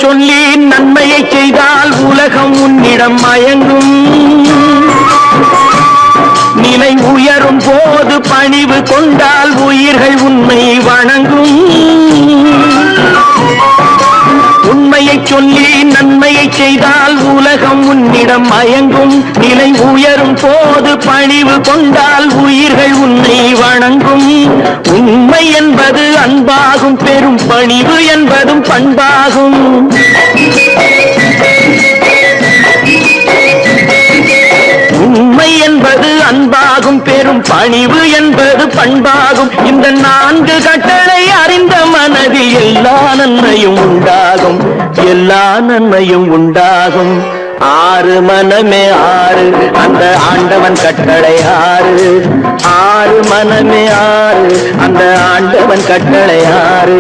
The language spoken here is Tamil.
சொல்லி நன்மையை செய்தால் உலகம் உன்னிடம் மயங்கும். நிலை உயரும் போது பணிவு கொண்டால் உயிர்கள் உன்னை வணங்கும். உண்மையை சொல்லி நன்மையை செய்தால் உலகம் உன்னிடம் மயங்கும். நிலை உயரும் போது பணிவு கொண்டால் உயிர்கள் உன்னை வணங்கும். உண்மை என்பது அன்பாகும், பெரும் பணிவு என்பதும் பண்பாகும். உண்மை என்பது அன்பாகும், பெரும் பணிவு என்பது பண்பாகும். இந்த 4 கட்டளை அறிந்த மனதில் எல்லா நன்மையும் உண்டாகும், எல்லா நன்மையும் உண்டாகும். 6 மனமே 6 அந்த ஆண்டவன் கட்டளை 6. 6 மனமே 6 அந்த ஆண்டவன் கட்டளை 6.